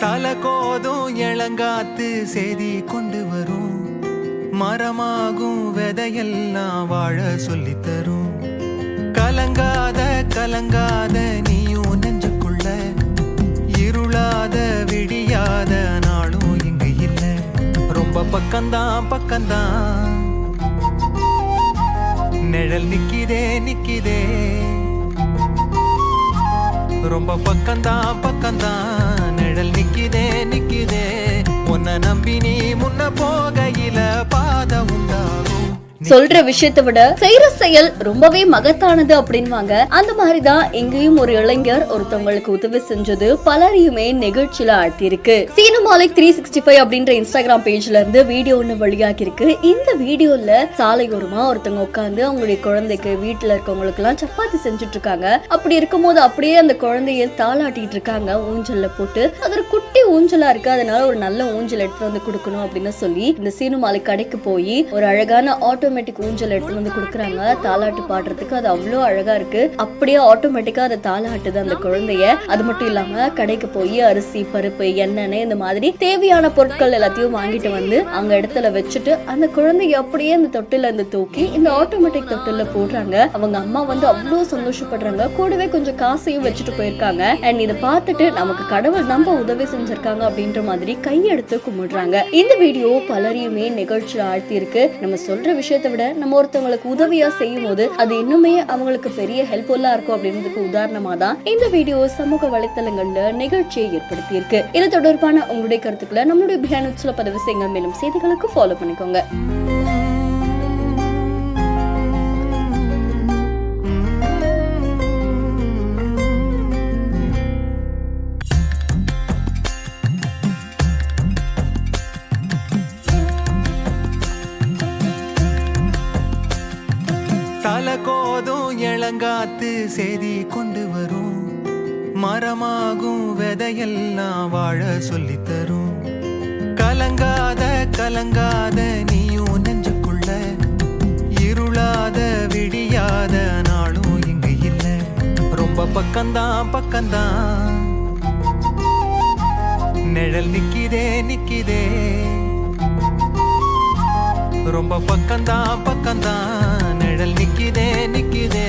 தலை கோதும் இளங்காத்து செய்தி கொண்டு வரும், மரமாகும் விதையெல்லாம் வாழ சொல்லித் தரும். கலங்காத கலங்காத நீயும் நெஞ்சுக்குள்ள, இருளாத விடியாத நாளும் இங்கு இல்ல. ரொம்ப பக்கம்தான் பக்கம்தான் நிழல் நிக்கிதே நிக்கிதே. ரொம்ப பக்கம்தான் பக்கம்தான் நிழல் நிக்கிதே நிக்கிதே. உன்னை நம்பி நீ முன்ன போகையில பாதை உண்டாகும். சொல்ற விஷயத்தை விட செய்யற செயல் ரொம்பவே மகத்தானது அப்படின்வாங்க. அந்த மாதிரிதான் எங்கேயும் ஒரு இளைஞர் ஒருத்தவங்களுக்கு உதவி செஞ்சது பலரையுமே நிகழ்ச்சியில ஆழ்த்திருக்கு. சீனு மாலிக் 365 அப்படின்ற இன்ஸ்டாகிராம் பேஜ்ல இருந்து வீடியோ ஒண்ணு வெளியாகி இருக்கு. இந்த வீடியோல சாலையோரமா ஒருத்தவங்க உட்காந்து அவங்களுடைய குழந்தைக்கு வீட்டுல இருக்கவங்களுக்கு எல்லாம் சப்பாத்தி செஞ்சுட்டு இருக்காங்க. அப்படி இருக்கும் போது அப்படியே அந்த குழந்தைய தாளாட்டிட்டு இருக்காங்க ஊஞ்சல்ல போட்டு. அது ஒரு குட்டி ஊஞ்சலா இருக்கு, அதனால ஒரு நல்ல ஊஞ்சல் எடுத்து வந்து கொடுக்கணும் அப்படின்னு சொல்லி இந்த சீனு மாலிக் கடைக்கு போய் ஒரு அழகான ஆட்டோமேட்டிக் ஊஞ்சல் எடுத்து வந்து கொடுக்குறாங்க தாலாட்டு பாடுறதுக்கு. அது அவ்வளோ அழகா இருக்கு. அப்படியே ஆட்டோமேட்டிக்கா அதை தாளாட்டுது அந்த குழந்தைய. அது மட்டும் இல்லாம கடைக்கு போய் அரிசி பருப்பு எண்ணெய் இந்த மாதிரி தேவையான பொருட்கள் எல்லாத்தையும் வாங்கிட்டு வந்து அங்க இடத்துல வச்சுட்டு அந்த குழந்தைய அப்படியே அந்த தொட்டில இருந்து தூக்கி இந்த ஆட்டோமேட்டிக் தொட்டில போடுறாங்க. அவங்க அம்மா வந்து அவ்வளோ சந்தோஷப்படுறாங்க. கூடவே கொஞ்சம் காசையும் வச்சுட்டு போயிருக்காங்க. அண்ட் இதை பார்த்துட்டு நமக்கு கடவுள் நம்ம உதவி செஞ்சிருக்காங்க அப்படின்ற மாதிரி கையெடுத்து கும்பிடுறாங்க. இந்த வீடியோ பலரையுமே நிகழ்ச்சியில் ஆழ்த்தி இருக்கு. நம்ம சொல்ற விஷயத்தை விட நம்ம ஒருத்தவங்களுக்கு உதவியா செய்யும் போது அது இன்னுமே அவங்களுக்கு பெரிய ஹெல்ப்ஃபுல்லா இருக்கும் அப்படின்றதுக்கு உதாரணமா தான் இந்த வீடியோ சமூக வலைத்தளங்கள்ல நிகழ்ச்சியை ஏற்படுத்தி இருக்கு. இது தொடர்பான உங்களுடைய கருத்துக்களை நம்மளுடைய பிஹைண்ட் பதிவு செய்யுங்க. மேலும் செய்திகளுக்கு ஃபாலோ பண்ணிக்கோங்க. தலை கோதும் இளங்காத்து செய்தி கொண்டு வரும், மரமாகும் விதையெல்லாம் வாழ சொல்லித் தரும். கலங்காத கலங்காத நீயும் நெஞ்சுக்குள்ள, இருளாத விடியாத நாளும் இங்கு இல்ல. ரொம்ப பக்கம்தான் பக்கம்தான் நிழல் நிக்கிதே நிக்கிதே. ரொம்ப பக்கம்தான் பக்கம்தான் நிழல் நிக்கிதே நிக்கிதே.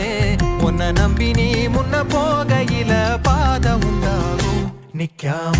உன்னை நம்பி நீ முன்ன போகையில பாதை உண்டாகும். நிக்காம